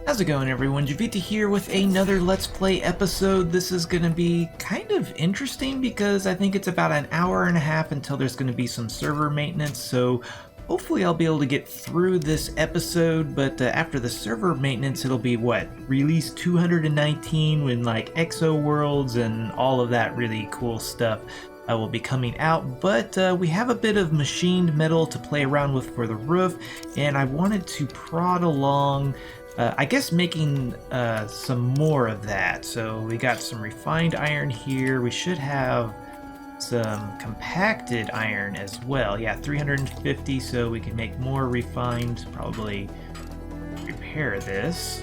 How's it going, everyone? Jiivita here with another Let's Play episode. This is going to be kind of interesting because I think it's about an hour and a half until there's going to be some server maintenance, so hopefully I'll be able to get through this episode, but after the server maintenance it'll be, what, release 219 when like exo worlds and all of that really cool stuff will be coming out, but we have a bit of machined metal to play around with for the roof, and I wanted to prod along I guess making some more of that. So we got some refined iron here. We should have some compacted iron as well. Yeah, 350, so we can make more refined, probably repair this.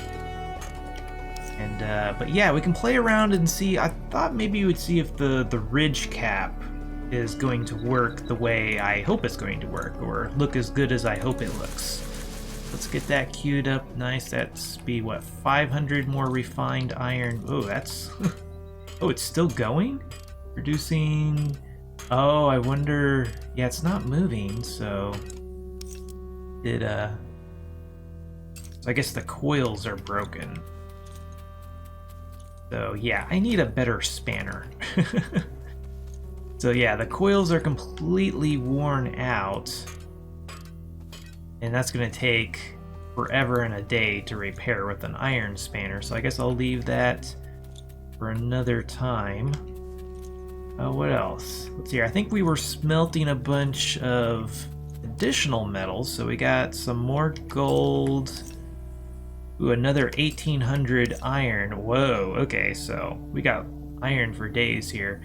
And but yeah, we can play around and see. I thought maybe you would see if the ridge cap is going to work the way I hope it's going to work, or look as good as I hope it looks. Let's get that queued up. Nice. That's be what, 500 more refined iron. Oh, that's oh, it's still going? Producing. Oh, I wonder. Yeah, it's not moving, so so I guess the coils are broken. So yeah, I need a better spanner. So yeah, the coils are completely worn out. And that's going to take forever and a day to repair with an iron spanner. So I guess I'll leave that for another time. What else? Let's see here. I think we were smelting a bunch of additional metals. So we got some more gold. Ooh, another 1800 iron. Whoa, okay, so we got iron for days here.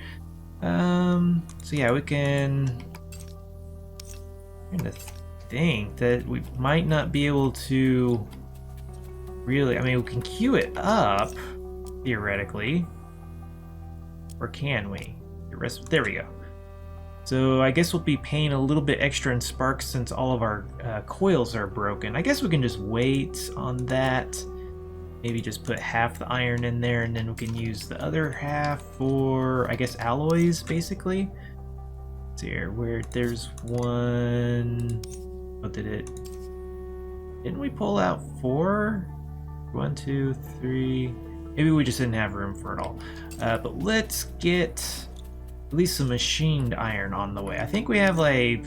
So yeah, we can kind of think that we might not be able to really, I mean, we can queue it up theoretically, or can we? There we go. So I guess we'll be paying a little bit extra in sparks since all of our coils are broken. I guess we can just wait on that, maybe just put half the iron in there, and then we can use the other half for, I guess, alloys basically. Let's see here, where there's one. What didn't we pull out 4? 1, 2, 3. Maybe we just didn't have room for it all. But let's get at least some machined iron on the way. I think we have like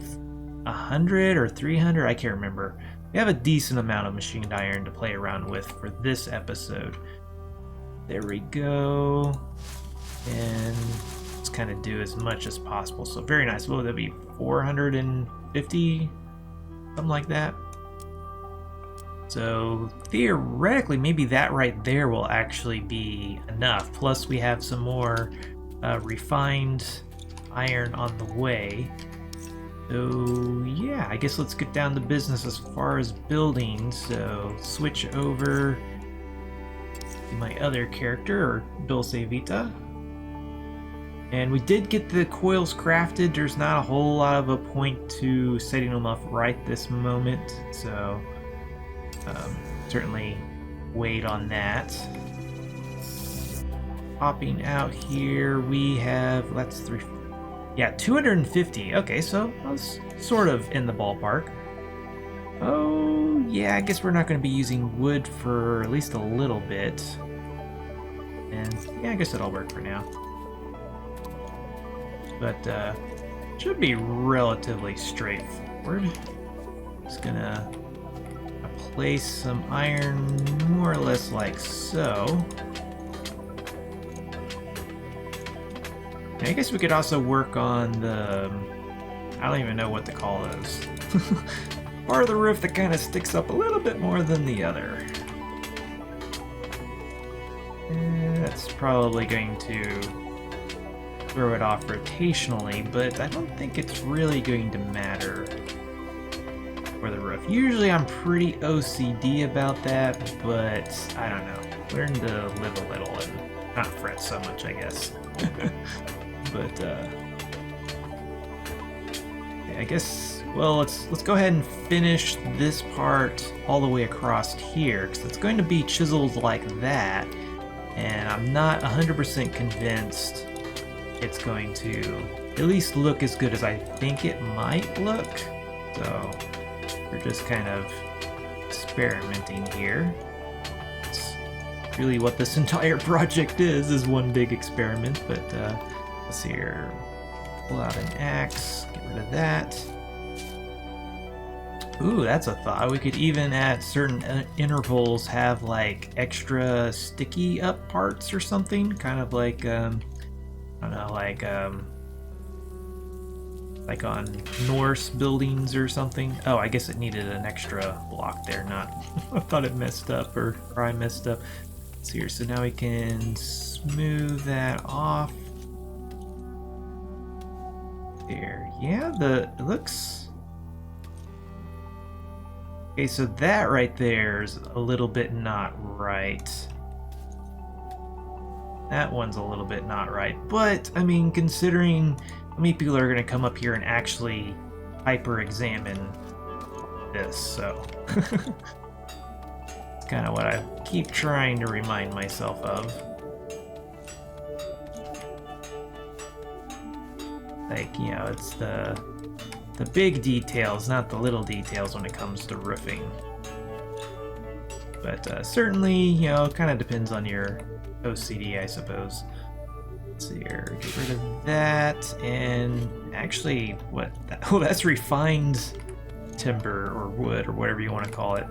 100 or 300. I can't remember. We have a decent amount of machined iron to play around with for this episode. There we go. And let's kind of do as much as possible. So very nice. What would that be? 450? Something like that. So theoretically, maybe that right there will actually be enough. Plus we have some more refined iron on the way. So yeah, I guess let's get down to business as far as building. So switch over to my other character, or Jiivita. And we did get the coils crafted. There's not a whole lot of a point to setting them up right this moment, so certainly wait on that. Popping out here, we have, that's 250. Okay, so that's sort of in the ballpark. Oh yeah, I guess we're not going to be using wood for at least a little bit. And yeah, I guess it'll work for now. But should be relatively straightforward. Just gonna place some iron more or less like so. And I guess we could also work on the, I don't even know what to call those. Part of the roof that kind of sticks up a little bit more than the other. And that's probably going to throw it off rotationally, but I don't think it's really going to matter for the roof. Usually I'm pretty OCD about that, but I don't know. Learn to live a little and not fret so much, I guess. But I guess, well, let's go ahead and finish this part all the way across here, because it's going to be chiseled like that, and I'm not 100% convinced it's going to at least look as good as I think it might look. So we're just kind of experimenting here. It's really what this entire project is one big experiment, but let's see here. Pull out an axe, get rid of that. Ooh, that's a thought. We could even at certain intervals have like extra sticky up parts or something, kind of like I don't know, like on Norse buildings or something. Oh, I guess it needed an extra block there, not I thought it messed up or I messed up. Let's see here, so now we can smooth that off. There, yeah, it looks... Okay, so that right there is a little bit not right. That one's a little bit not right, but I mean, considering how many people are going to come up here and actually hyper-examine this, so it's kind of what I keep trying to remind myself of. Like, you know, it's the big details, not the little details when it comes to roofing. But certainly, you know, it kind of depends on your OCD, I suppose. Let's see here, get rid of that, and actually, what? Oh, that's refined timber or wood or whatever you want to call it.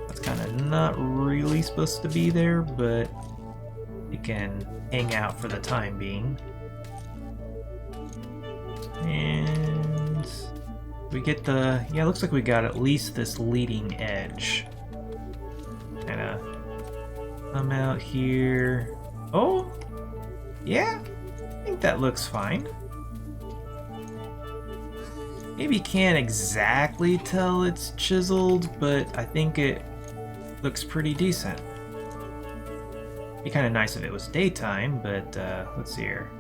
That's kind of not really supposed to be there, but it can hang out for the time being. And we get the, yeah, it looks like we got at least this leading edge. Kind of come out here. Oh, yeah, I think that looks fine. Maybe can't exactly tell it's chiseled, but I think it looks pretty decent. Be kind of nice if it was daytime, but let's see here.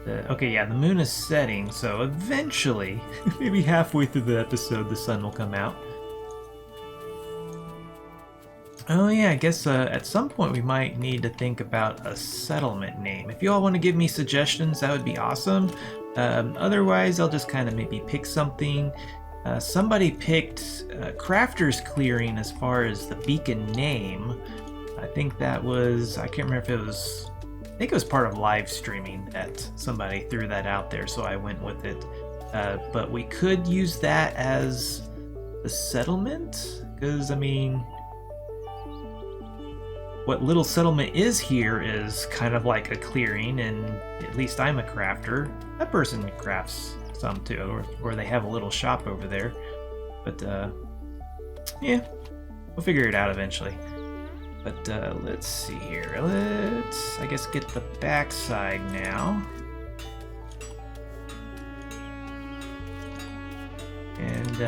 Okay, yeah, the moon is setting, so eventually, maybe halfway through the episode, the sun will come out. Oh yeah, I guess at some point we might need to think about a settlement name. If you all want to give me suggestions, that would be awesome. Otherwise, I'll just kind of maybe pick something. Somebody picked Crafter's Clearing as far as the beacon name. I think that was, I can't remember if it was, I think it was part of live streaming that somebody threw that out there, so I went with it. But we could use that as the settlement, because I mean, what little settlement is here is kind of like a clearing, and at least I'm a crafter. That person crafts some too, or they have a little shop over there. But yeah, we'll figure it out eventually. But let's see here. Let's, I guess, get the backside now. And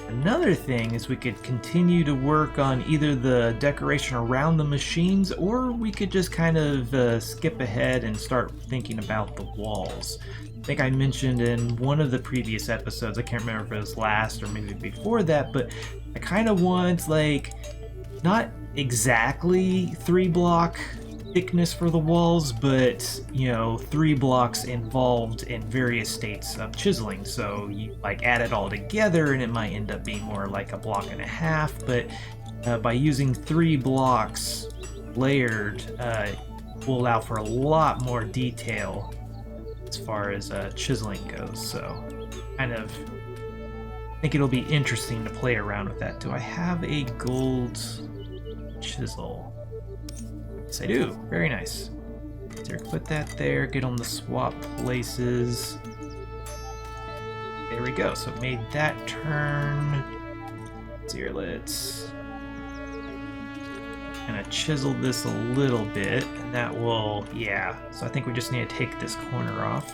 another thing is we could continue to work on either the decoration around the machines, or we could just kind of skip ahead and start thinking about the walls. I think I mentioned in one of the previous episodes, I can't remember if it was last or maybe before that, but I kind of want, like, not exactly 3-block thickness for the walls, but, you know, 3 blocks involved in various states of chiseling. So you like add it all together and it might end up being more like a 1.5 blocks, but by using 3 blocks layered, will allow for a lot more detail as far as chiseling goes. So kind of think it'll be interesting to play around with that. Do I have a gold chisel? Yes, I do. Very nice. So put that there, get on the swap places. There we go. So it made that turn. So here, let's kind of chisel this a little bit, and that will, yeah. So I think we just need to take this corner off.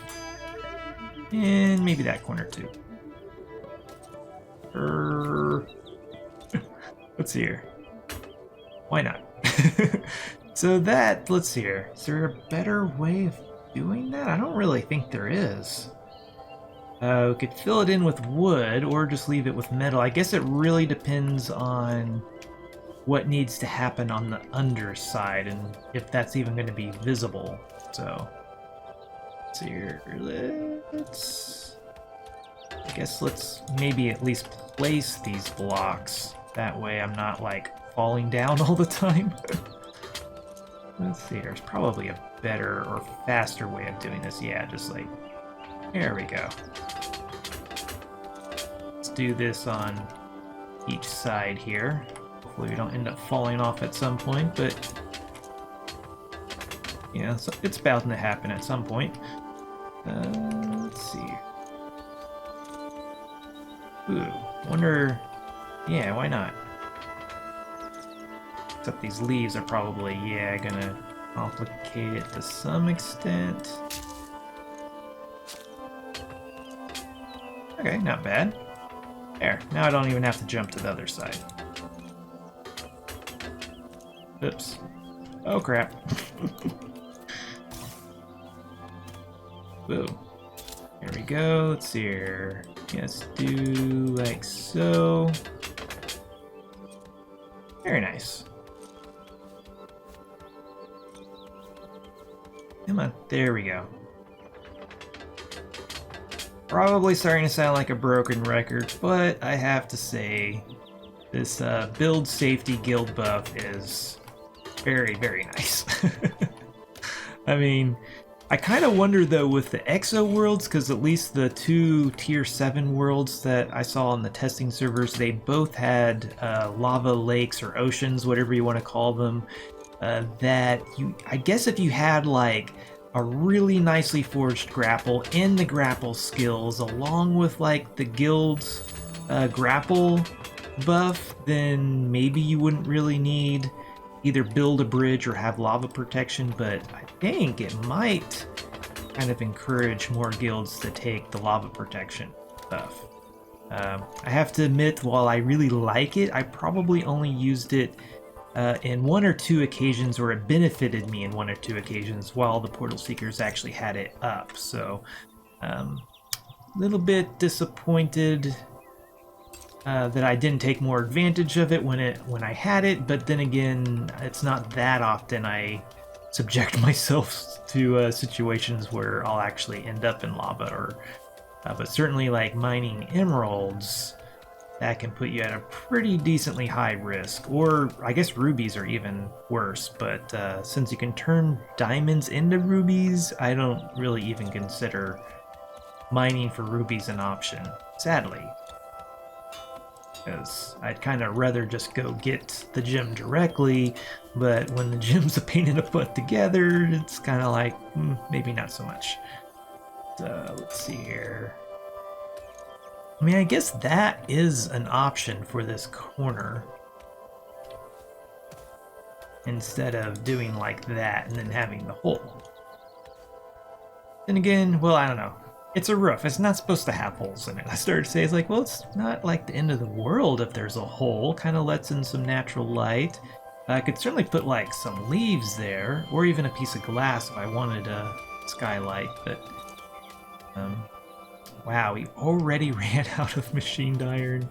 And maybe that corner too. Let's see here. Why not? So that, let's see here. Is there a better way of doing that? I don't really think there is. We could fill it in with wood or just leave it with metal. I guess it really depends on what needs to happen on the underside and if that's even going to be visible. So, let's see here. I guess let's maybe at least place these blocks That way I'm not like falling down all the time. Let's see, there's probably a better or faster way of doing this. Yeah, just like, there we go. Let's do this on each side here. Hopefully we don't end up falling off at some point, but yeah, so it's bound to happen at some point. Let's see. Ooh, wonder, yeah, why not? Except these leaves are probably, yeah, gonna complicate it to some extent. Okay, not bad. There, now I don't even have to jump to the other side. Oops. Oh crap. Whoa. There we go, let's see here. Let's do like so. Very nice. Come on, there we go. Probably starting to sound like a broken record, but I have to say, this build safety guild buff is very, very nice. I mean, I kind of wonder though with the exo worlds, because at least the 2 tier 7 worlds that I saw on the testing servers, they both had lava lakes or oceans, whatever you want to call them, that you, I guess if you had like a really nicely forged grapple and the grapple skills along with like the guild's grapple buff, then maybe you wouldn't really need either build a bridge or have lava protection, but I think it might kind of encourage more guilds to take the lava protection buff. I have to admit, while I really like it, I probably only used it in 1 or 2 occasions, or it benefited me in 1 or 2 occasions while the Portal Seekers actually had it up. So, a little bit disappointed that I didn't take more advantage of it when I had it, but then again, it's not that often I subject myself to situations where I'll actually end up in lava, or but certainly like mining emeralds, that can put you at a pretty decently high risk, or I guess rubies are even worse, but since you can turn diamonds into rubies, I don't really even consider mining for rubies an option, sadly. Because I'd kind of rather just go get the gem directly, but when the gem's a pain in the butt together, it's kind of like, maybe not so much. Let's see here. I mean, I guess that is an option for this corner. Instead of doing like that and then having the hole. Then again, well, I don't know. It's a roof. It's not supposed to have holes in it. I started to say, it's like, well, it's not like the end of the world if there's a hole. Kind of lets in some natural light. I could certainly put like some leaves there, or even a piece of glass if I wanted a skylight, but wow, we already ran out of machined iron.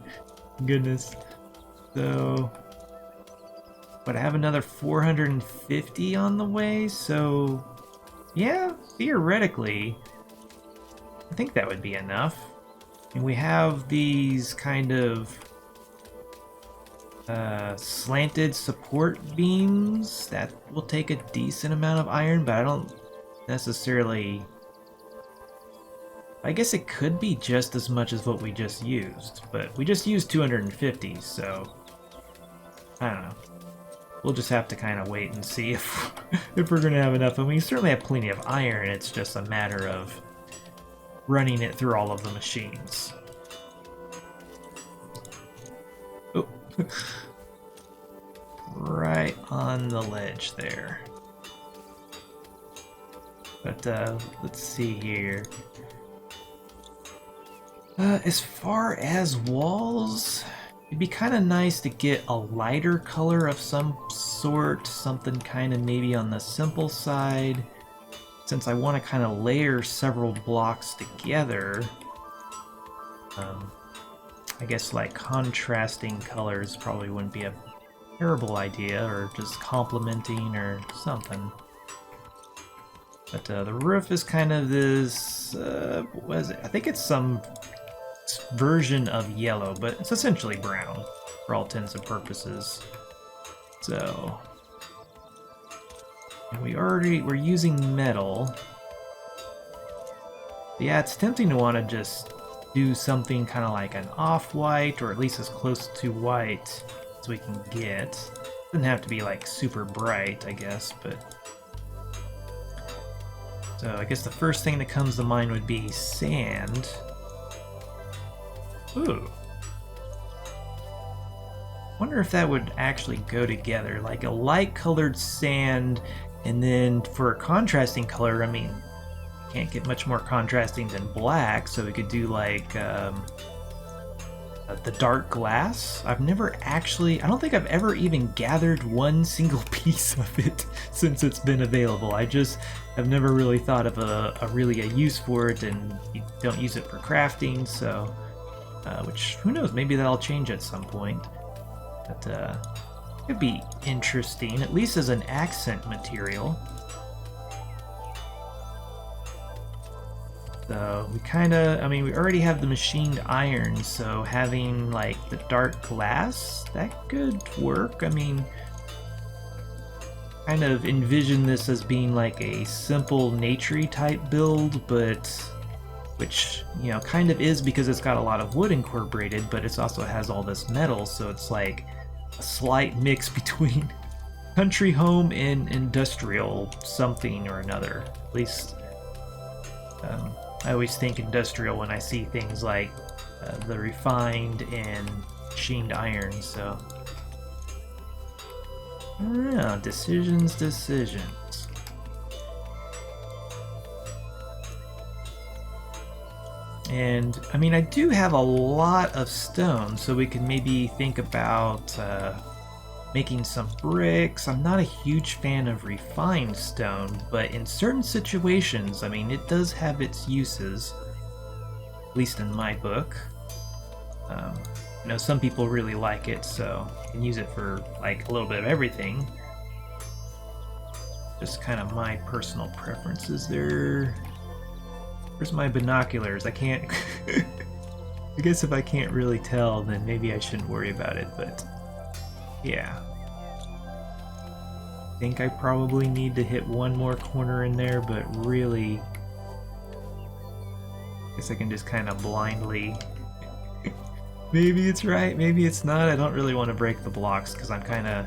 Goodness. So, but I have another 450 on the way, so yeah, theoretically, I think that would be enough. And we have these kind of slanted support beams that will take a decent amount of iron, but I don't necessarily... I guess it could be just as much as what we just used, but we just used 250, so I don't know. We'll just have to kind of wait and see if we're going to have enough. I mean, we certainly have plenty of iron. It's just a matter of running it through all of the machines. Oh. Right on the ledge there. But let's see here. As far as walls, it'd be kind of nice to get a lighter color of some sort, something kind of maybe on the simple side, since I want to kind of layer several blocks together. I guess like contrasting colors probably wouldn't be a terrible idea, or just complementing or something. But the roof is kind of this, what is it? I think it's some version of yellow, but it's essentially brown. for all intents and purposes. So, and we're using metal. Yeah, it's tempting to want to just do something kind of like an off-white, or at least as close to white as we can get. Doesn't have to be like super bright, I guess, but... So I guess the first thing that comes to mind would be sand. Ooh. Wonder if that would actually go together, like a light-colored sand, and then for a contrasting color, I mean, can't get much more contrasting than black, so we could do like the dark glass. I've never actually, I don't think I've ever even gathered one single piece of it since it's been available. I just have never really thought of a use for it, and you don't use it for crafting, so, which, who knows, maybe that'll change at some point. But could be interesting, at least as an accent material. So we kind of, I mean, we already have the machined iron, so having like the dark glass, that could work. I mean, kind of envision this as being like a simple naturey type build, but which, you know, kind of is because it's got a lot of wood incorporated, but it also has all this metal, so it's like a slight mix between country home and industrial something or another. At least I always think industrial when I see things like the refined and machined iron, so I don't know, decisions. And, I mean, I do have a lot of stone, so we can maybe think about making some bricks. I'm not a huge fan of refined stone, but in certain situations, I mean, it does have its uses, at least in my book. You know, some people really like it, so you can use it for, like, a little bit of everything. Just kind of my personal preferences there. Where's my binoculars? I can't... I guess if I can't really tell, then maybe I shouldn't worry about it, but... yeah. I think I probably need to hit one more corner in there, but really... I guess I can just kind of blindly... maybe it's right, maybe it's not. I don't really want to break the blocks, because I'm kind of...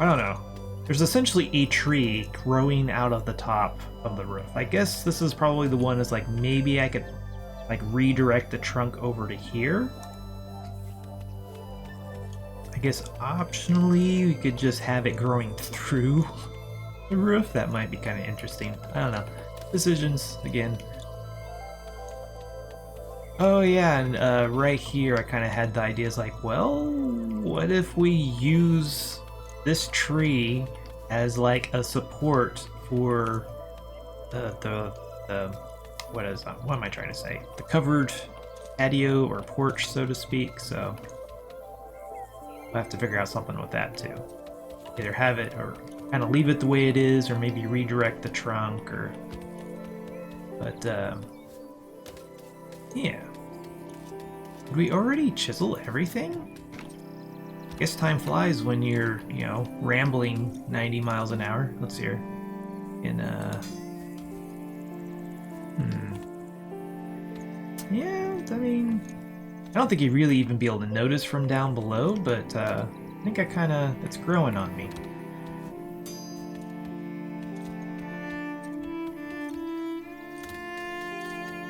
I don't know. There's essentially a tree growing out of the top of the roof. I guess this is probably the one that's like, maybe I could like redirect the trunk over to here. I guess optionally we could just have it growing through the roof. That might be kind of interesting. I don't know. Decisions again. Oh yeah, and right here I kind of had the ideas like, well, what if we use this tree as like a support for the what am I trying to say? The covered patio or porch, so to speak. So we'll have to figure out something with that too. Either have it or kind of leave it the way it is, or maybe redirect the trunk, or. But yeah. Did we already chisel everything? I guess time flies when you're, you know, rambling 90 miles an hour. Let's see here. Yeah, I mean, I don't think you'd really even be able to notice from down below, but I think it's growing on me.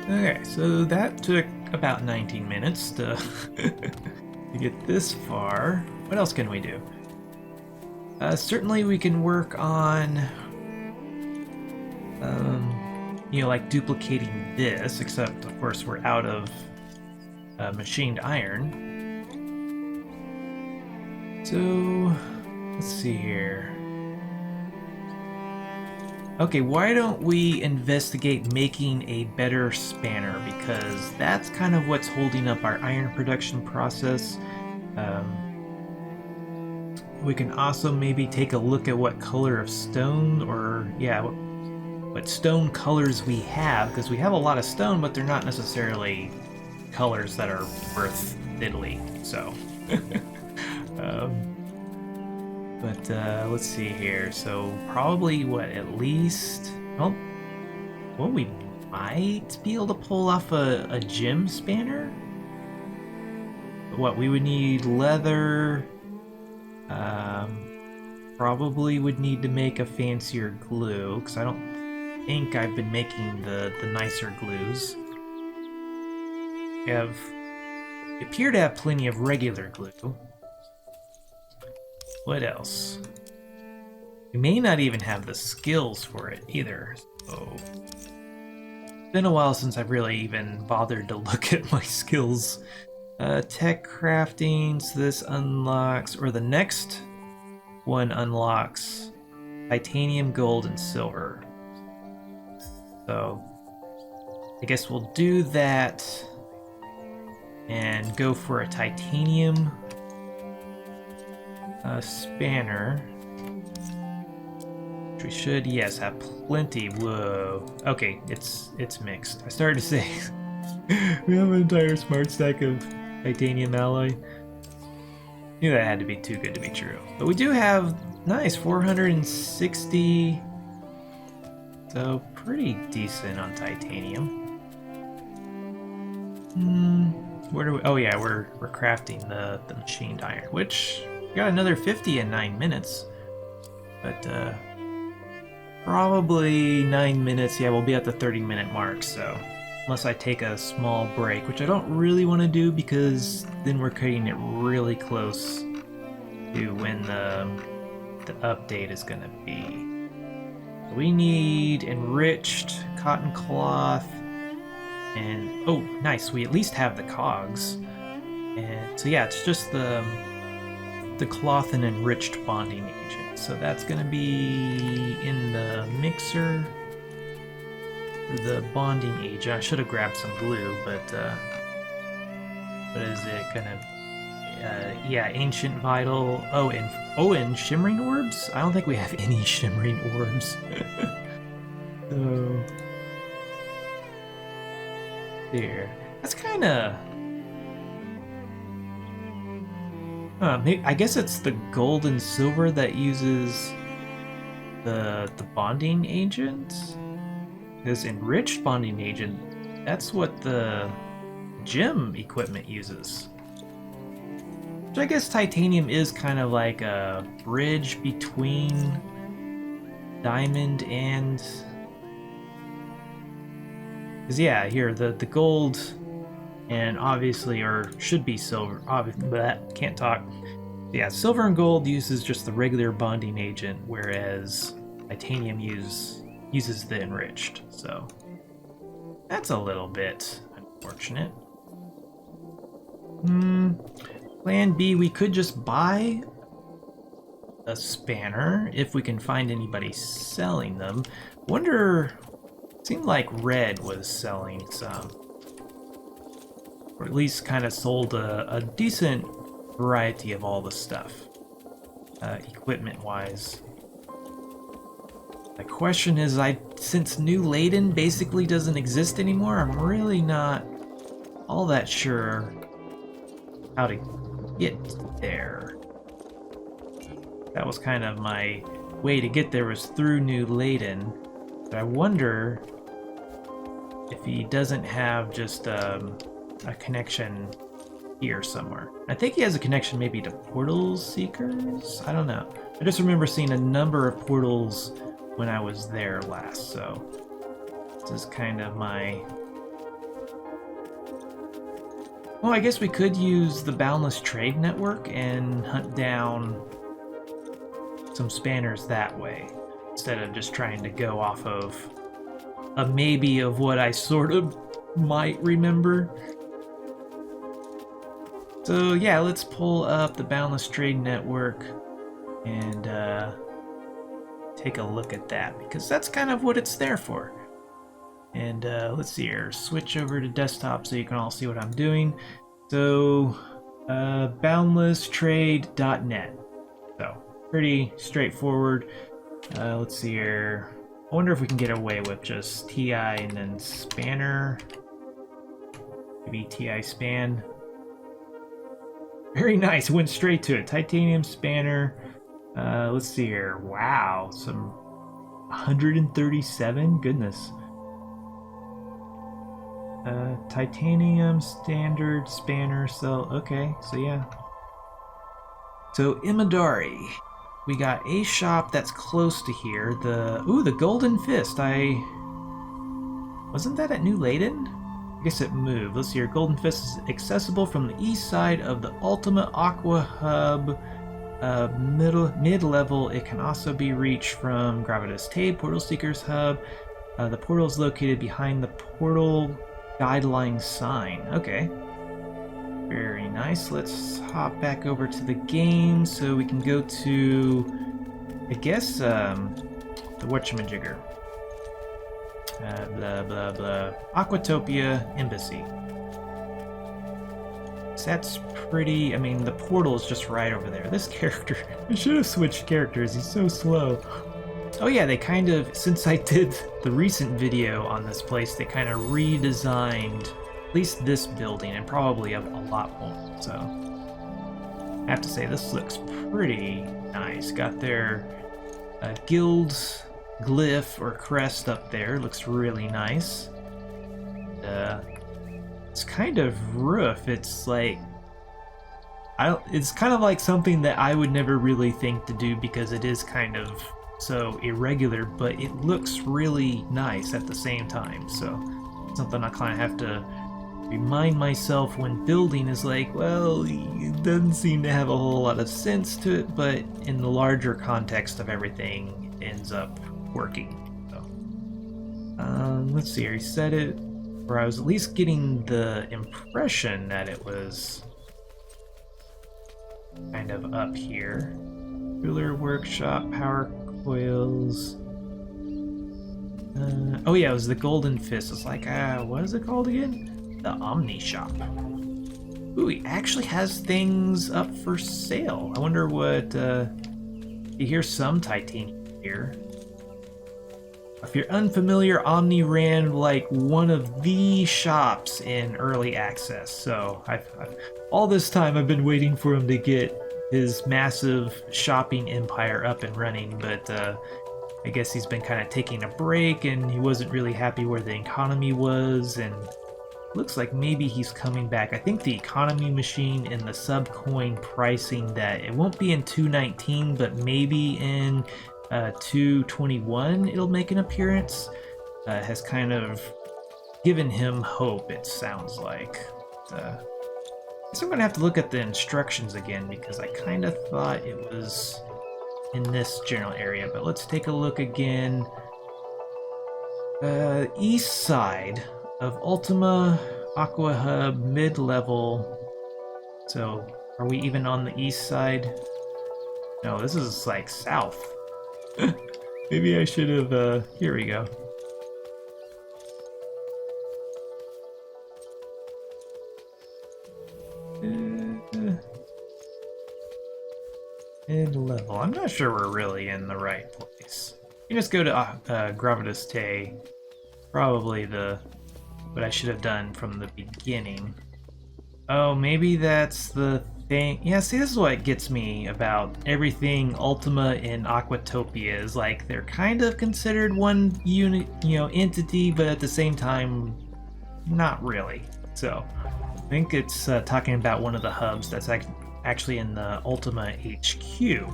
Okay, so that took about 19 minutes to, to get this far. What else can we do? Certainly we can work on, you know, like duplicating this, except of course we're out of machined iron. So, let's see here. Okay, why don't we investigate making a better spanner, because that's kind of what's holding up our iron production process. We can also maybe take a look at what color of stone, or yeah, what stone colors we have, because we have a lot of stone, but they're not necessarily colors that are worth diddly. So But let's see here. So probably what, at least, well, we might be able to pull off a gym spanner. What we would need leather. Probably would need to make a fancier glue because I don't think I've been making the nicer glues. We appear to have plenty of regular glue. What else? We may not even have the skills for it either, so... It's been a while since I've really even bothered to look at my skills. Tech crafting, so this unlocks, or the next one unlocks titanium, gold, and silver. So, I guess we'll do that and go for a titanium spanner. Which we should, yes, have plenty. Whoa. Okay, it's mixed. I started to say we have an entire smart stack of titanium alloy. Knew that had to be too good to be true. But we do have, nice, 460. So pretty decent on titanium. Where do we, oh yeah, we're crafting the machined iron, which we got another 50 in 9 minutes. But probably 9 minutes, yeah, we'll be at the 30-minute mark, so unless I take a small break, which I don't really want to do because then we're cutting it really close to when the update is going to be. We need enriched cotton cloth, and oh, nice, we at least have the cogs. And so yeah, it's just the cloth and enriched bonding agent. So that's going to be in the mixer. The bonding agent. I should have grabbed some glue, but what is it gonna? Yeah, ancient vital. And shimmering orbs. I don't think we have any shimmering orbs. So there. That's kind of. I guess it's the gold and silver that uses the bonding agent. This enriched bonding agent, that's what the gym equipment uses. Which I guess titanium is kind of like a bridge between diamond and... Because yeah, here, the gold and obviously, or should be silver, but can't talk. Yeah, silver and gold uses just the regular bonding agent, whereas titanium uses the enriched, so that's a little bit unfortunate. Plan B, we could just buy a spanner if we can find anybody selling them. Wonder, it seemed like Red was selling some, or at least kind of sold a decent variety of all the stuff, equipment-wise. The question is, since New Leyden basically doesn't exist anymore, I'm really not all that sure how to get there. That was kind of my way to get there, was through New Leyden. But I wonder if he doesn't have just a connection here somewhere. I think he has a connection maybe to Portal Seekers? I don't know. I just remember seeing a number of portals when I was there last, so this is kind of my... Well, I guess we could use the Boundless trade network and hunt down some spanners that way, instead of just trying to go off of a maybe of what I sort of might remember. So yeah, let's pull up the Boundless trade network and take a look at that, because that's kind of what it's there for. And let's see here, switch over to desktop so you can all see what I'm doing. So boundlesstrade.net. So pretty straightforward. Let's see here. I wonder if we can get away with just TI and then spanner. Maybe TI span. Very nice. Went straight to it. Titanium spanner. Let's see here. Wow, some 137. Goodness. Titanium standard spanner cell. Okay, so yeah. So Imidari. We got a shop that's close to here. The Golden Fist. Wasn't that at New Leyden? I guess it moved. Let's see here. Golden Fist is accessible from the east side of the Ultima Aqua Hub. Mid-level. It can also be reached from Gravitas Tape, Portal Seeker's Hub. The portal is located behind the portal guideline sign. Okay. Very nice. Let's hop back over to the game so we can go to, I guess, the whatchamajigger. Blah, blah, blah. Aquatopia Embassy. So that's pretty... I mean, the portal is just right over there. This character... I should have switched characters. He's so slow. Oh yeah, they kind of... Since I did the recent video on this place, they kind of redesigned at least this building, and probably a lot more. So, I have to say, this looks pretty nice. Got their guild glyph or crest up there. Looks really nice. It's kind of rough. It's like... it's kind of like something that I would never really think to do because it is kind of so irregular, but it looks really nice at the same time. So, something I kind of have to remind myself when building is like, well, it doesn't seem to have a whole lot of sense to it, but in the larger context of everything, it ends up working. So, let's see, I said it, or I was at least getting the impression that it was kind of up here. Ruler workshop, power coils. Oh yeah, it was the Golden Fist. It's like, what is it called again? The Omni Shop. Ooh, he actually has things up for sale. I wonder what, you hear some titanium here. If you're unfamiliar, Omni ran like one of the shops in early access. So all this time I've been waiting for him to get his massive shopping empire up and running, but I guess he's been kind of taking a break and he wasn't really happy where the economy was, and looks like maybe he's coming back. I think the economy machine and the sub-coin pricing, that it won't be in 2.19, but maybe in 2.21 it'll make an appearance, has kind of given him hope, it sounds like. I guess I'm going to have to look at the instructions again because I kind of thought it was in this general area, but let's take a look again. East side of Ultima Aqua Hub, mid-level. So, are we even on the east side? No, this is like south. Maybe I should have, here we go. Mid-level. I'm not sure we're really in the right place. You just go to Gravitas Tape. Probably what I should have done from the beginning. Oh, maybe that's the thing. Yeah, see, this is what gets me about everything Ultima and Aquatopia is like they're kind of considered one unit, entity, but at the same time, not really. So, I think it's talking about one of the hubs that's actually in the Ultima HQ.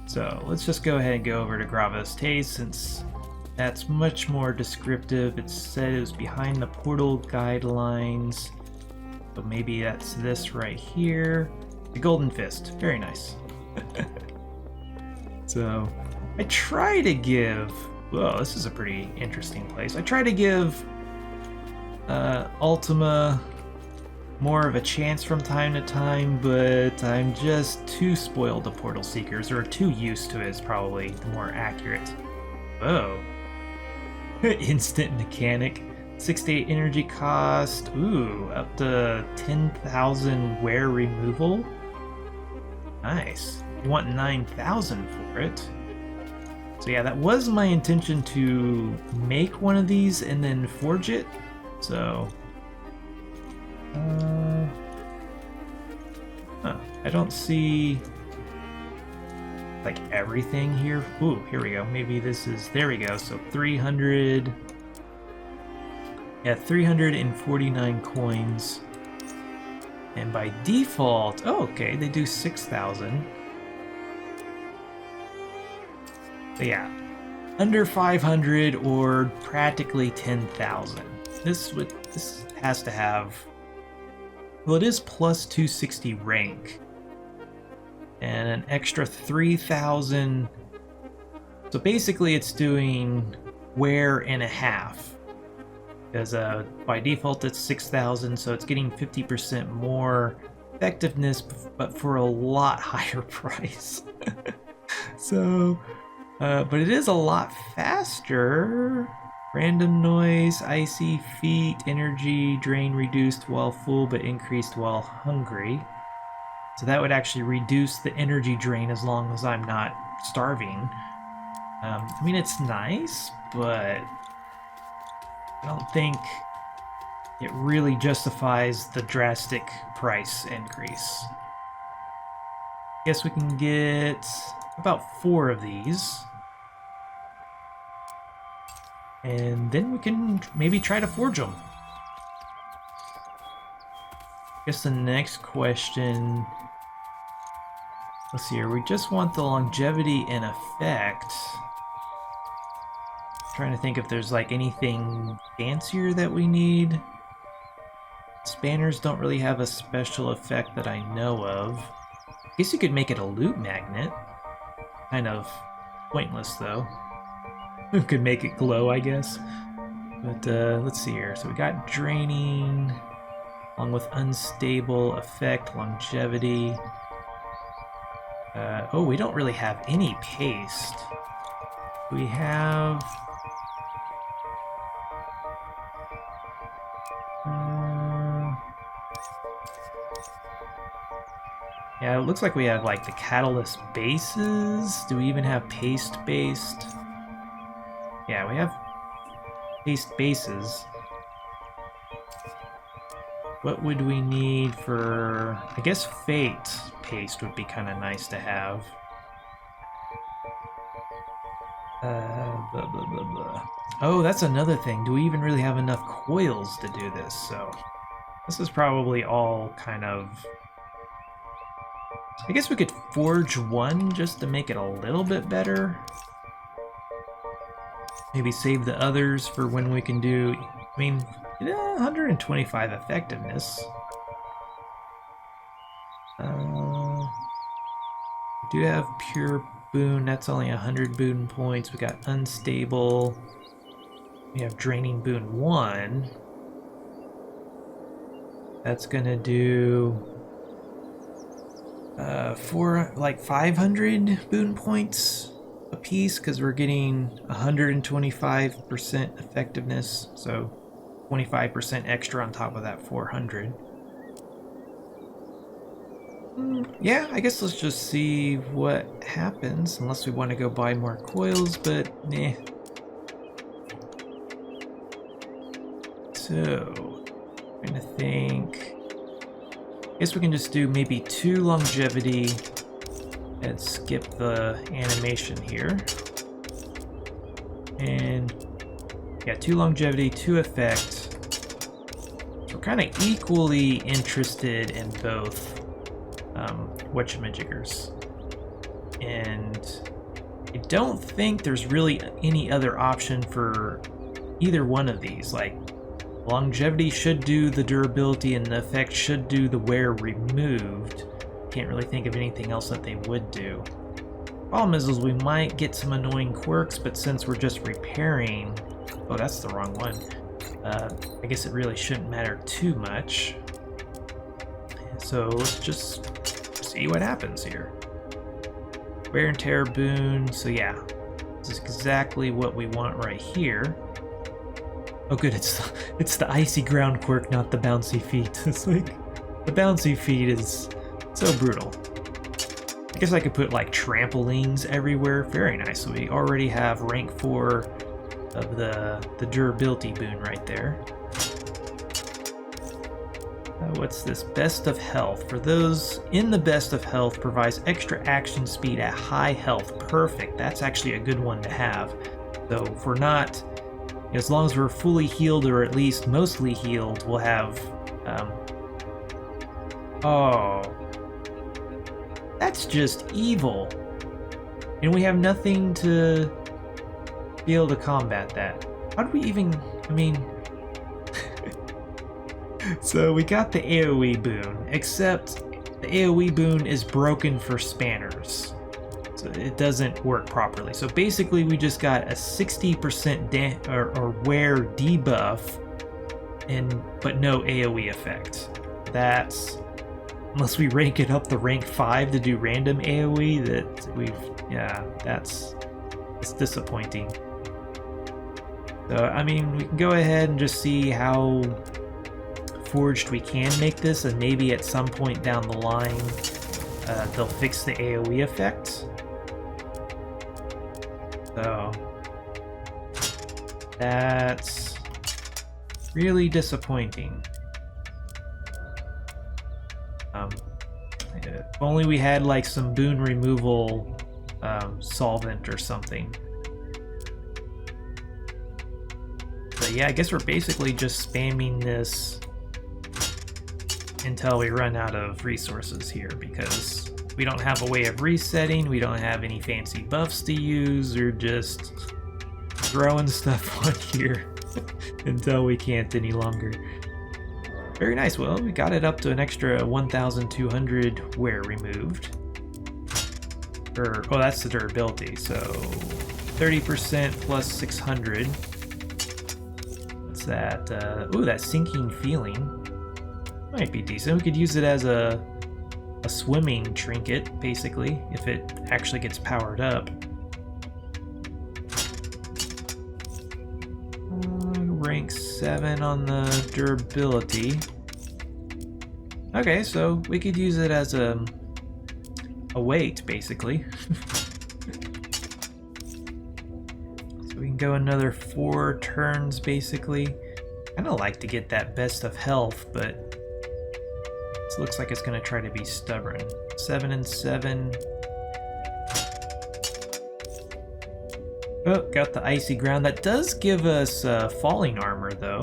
So, let's just go ahead and go over to Gravitas Tape since that's much more descriptive. It said it was behind the portal guidelines. So maybe that's this right here. The Golden Fist. Very nice. So, I try to give... Whoa, this is a pretty interesting place. I try to give Ultima more of a chance from time to time, but I'm just too spoiled to Portal Seekers, or too used to it is probably the more accurate. Whoa. Instant mechanic. 68 energy cost. Ooh, up to 10,000 wear removal. Nice. You want 9,000 for it. So yeah, that was my intention to make one of these and then forge it. So, I don't see like everything here. Ooh, here we go. Maybe this is, there we go. So 300, yeah, 349 coins. And by default, oh, okay, they do 6,000. But yeah, under 500 or practically 10,000. This has to have, well, it is plus 260 rank and an extra 3,000. So basically it's doing wear and a half, because by default it's 6,000, so it's getting 50% more effectiveness, but for a lot higher price. So but it is a lot faster. Random noise, icy feet, energy drain reduced while full but increased while hungry. So that would actually reduce the energy drain as long as I'm not starving. I mean, it's nice, but I don't think it really justifies the drastic price increase. Guess we can get about 4 of these. And then we can maybe try to forge them. Guess the next question, let's see here, we just want the longevity and effect. Trying to think if there's like anything fancier that we need. Spanners don't really have a special effect that I know of. I guess you could make it a loot magnet. Kind of pointless though. Could make it glow, I guess. But let's see here. So we got draining, along with unstable, effect, longevity. Oh, we don't really have any paste. We have... yeah, it looks like we have like the catalyst bases. Do we even have paste based? Yeah, we have paste bases. What would we need for... I guess fate paste would be kind of nice to have. Blah, blah, blah, blah. Oh, that's another thing. Do we even really have enough coils to do this? So this is probably all kind of... I guess we could forge one just to make it a little bit better. Maybe save the others for when we can do, I mean, 125 effectiveness. We do have pure boon, that's only 100 boon points. We got unstable. We have draining boon 1. That's gonna do for like 500 boon points a piece, because we're getting 125% effectiveness, so 25% extra on top of that 400. Yeah, I guess let's just see what happens, unless we want to go buy more coils, but nah. So, trying to think. I guess we can just do maybe 2 longevity and skip the animation here. And yeah, 2 longevity, 2 effect. We're kind of equally interested in both whatchamajiggers. And I don't think there's really any other option for either one of these. Like, longevity should do the durability and the effect should do the wear removed. Can't really think of anything else that they would do. Problem is we might get some annoying quirks, but since we're just repairing... Oh, that's the wrong one. I guess it really shouldn't matter too much. So let's just see what happens here. Wear and tear boon. So yeah, this is exactly what we want right here. Oh good, it's the icy ground quirk, not the bouncy feet. It's like, the bouncy feet is so brutal. I guess I could put like trampolines everywhere. Very nice. So we already have rank 4 of the durability boon right there. What's this? Best of health. For those in the best of health, provides extra action speed at high health. Perfect. That's actually a good one to have. So if we're not, as long as we're fully healed or at least mostly healed, we'll have. Oh, that's just evil. And we have nothing to be able to combat that. How do we even? I mean. So we got the AoE boon, except the AoE boon is broken for spanners. So it doesn't work properly. So basically we just got a 60% or wear debuff, but no AoE effect. That's, unless we rank it up to rank 5 to do random AoE, that's disappointing. So I mean, we can go ahead and just see how forged we can make this, and maybe at some point down the line they'll fix the AoE effect. So that's really disappointing. If only we had like some boon removal solvent or something. But yeah, I guess we're basically just spamming this until we run out of resources here, because we don't have a way of resetting, we don't have any fancy buffs to use, or just throwing stuff on here until we can't any longer. Very nice. Well, we got it up to an extra 1,200 wear removed. Oh, that's the durability, so 30% plus 600. What's that? Ooh, that sinking feeling. Might be decent. We could use it as a swimming trinket, basically, if it actually gets powered up. Rank 7 on the durability. Okay, so we could use it as a weight, basically. So we can go another 4 turns, basically. Kind of like to get that best of health, but this looks like it's going to try to be stubborn. 7 and 7. Oh, got the icy ground. That does give us falling armor, though.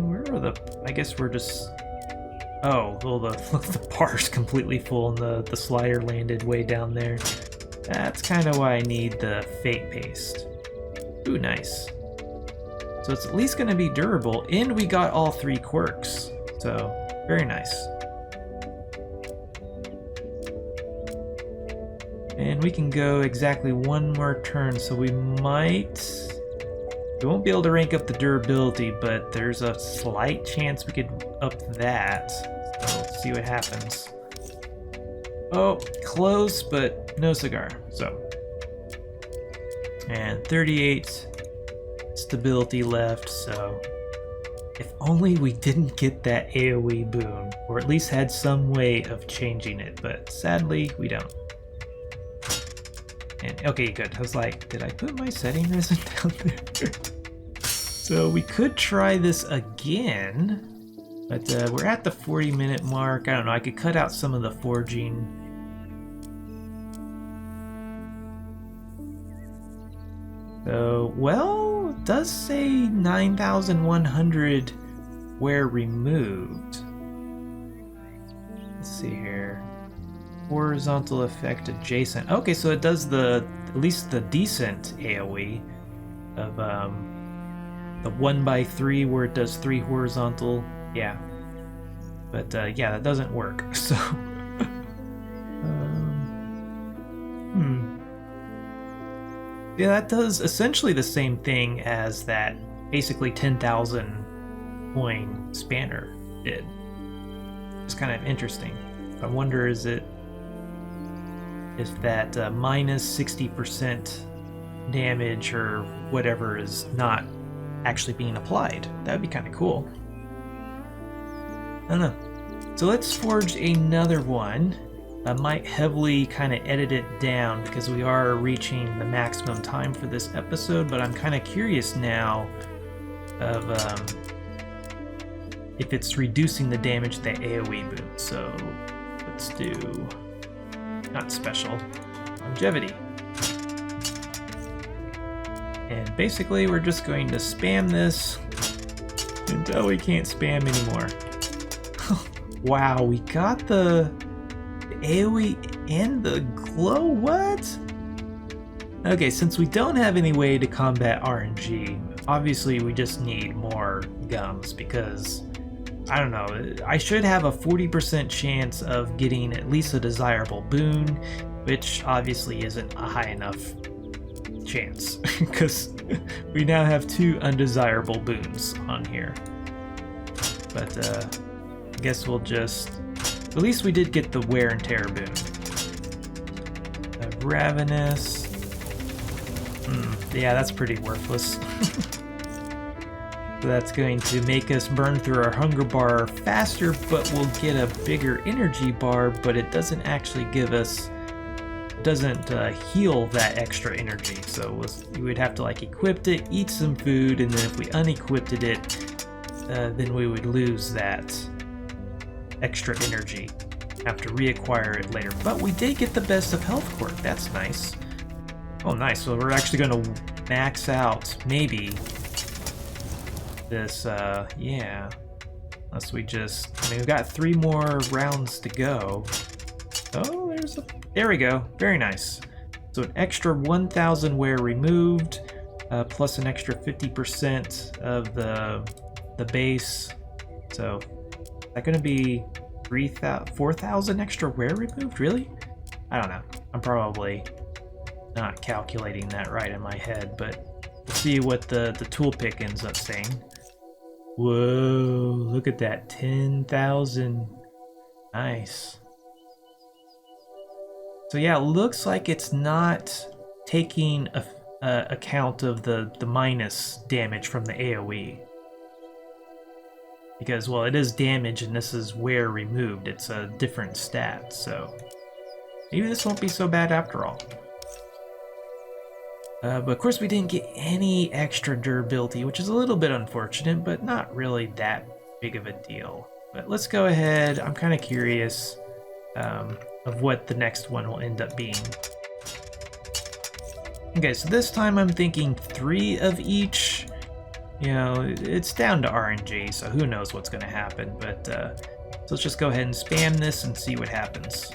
Where are the... I guess we're just... Oh, well, the bar's completely full and the slider landed way down there. That's kind of why I need the fate paste. Ooh, nice. So it's at least going to be durable, and we got all 3 quirks. So, very nice. And we can go exactly 1 more turn, so we might... We won't be able to rank up the durability, but there's a slight chance we could up that. So, let's see what happens. Oh, close, but no cigar. So, and 38... stability left, so if only we didn't get that AoE boon, or at least had some way of changing it, but sadly we don't. And okay, good. I was like, did I put my setting resin down there? So we could try this again, but we're at the 40-minute mark. I don't know, I could cut out some of the forging. So, well, it does say 9,100 wear removed. Let's see here. Horizontal effect adjacent. Okay, so it does at least the decent AoE of the 1x3 where it does 3 horizontal. Yeah. But yeah, that doesn't work. So yeah, that does essentially the same thing as that basically 10,000 coin spanner did. It's kind of interesting. I wonder if that minus 60% damage or whatever is not actually being applied. That would be kind of cool. I don't know. So let's forge another one. I might heavily kind of edit it down because we are reaching the maximum time for this episode, but I'm kind of curious now of if it's reducing the damage that AoE boon. So let's do not special, longevity. And basically we're just going to spam this until we can't spam anymore. Wow, we got the AoE and the glow, what? Okay, since we don't have any way to combat RNG, obviously we just need more gums because, I don't know, I should have a 40% chance of getting at least a desirable boon, which obviously isn't a high enough chance because we now have 2 undesirable boons on here. But I guess we'll just, at least we did get the wear and tear boon. Ravenous. Yeah, that's pretty worthless. So that's going to make us burn through our hunger bar faster, but we'll get a bigger energy bar, but it doesn't actually give us, doesn't heal that extra energy. So you would have to like equip it, eat some food, and then if we unequipped it, then we would lose that extra energy. Have to reacquire it later. But we did get the best of health quirk. That's nice. Oh, nice. So we're actually going to max out maybe this. Yeah. Unless we just. I mean, we've got 3 more rounds to go. Oh, there's a. There we go. Very nice. So an extra 1,000 wear removed, plus an extra 50% of the base. So is that going to be 4,000 extra wear removed? Really? I don't know. I'm probably not calculating that right in my head, but we'll see what the tool pick ends up saying. Whoa, look at that. 10,000. Nice. So yeah, it looks like it's not taking account of the minus damage from the AoE. Because, well, it is damage and this is wear removed. It's a different stat, so maybe this won't be so bad after all. But of course we didn't get any extra durability, which is a little bit unfortunate, but not really that big of a deal. But let's go ahead. I'm kind of curious of what the next one will end up being. Okay, so this time I'm thinking 3 of each. You know, it's down to RNG, so who knows what's going to happen, but so let's just go ahead and spam this and see what happens.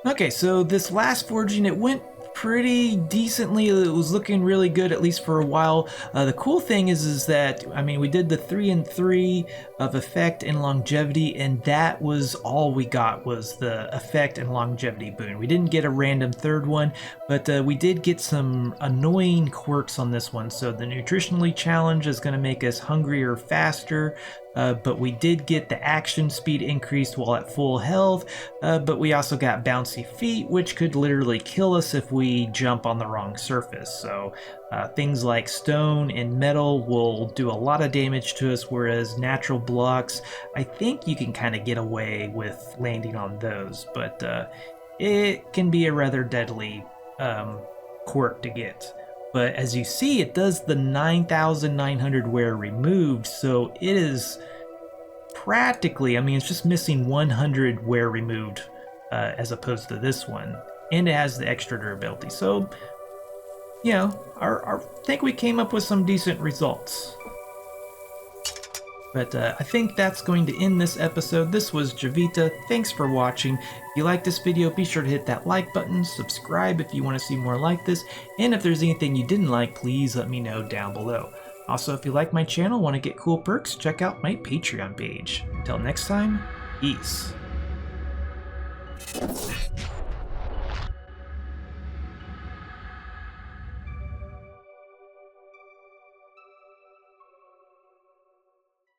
Okay, so this last forging, it went pretty decently. It was looking really good, at least for a while. The cool thing is that, I mean, we did the 3 and 3 of effect and longevity, and that was all we got, was the effect and longevity boon. We didn't get a random 3rd one, but we did get some annoying quirks on this one. So the nutritionally challenge is going to make us hungrier faster. But we did get the action speed increased while at full health, but we also got bouncy feet, which could literally kill us if we jump on the wrong surface. So things like stone and metal will do a lot of damage to us, whereas natural blocks, I think you can kind of get away with landing on those, but it can be a rather deadly quirk to get. But as you see, it does the 9,900 wear removed, so it is practically, I mean, it's just missing 100 wear removed as opposed to this one. And it has the extra durability. So, you know, I think we came up with some decent results. But I think that's going to end this episode. This was Jiivita. Thanks for watching. If you like this video, be sure to hit that like button, subscribe if you want to see more like this, and if there's anything you didn't like, please let me know down below. Also, if you like my channel, want to get cool perks, check out my Patreon page. Until next time, peace.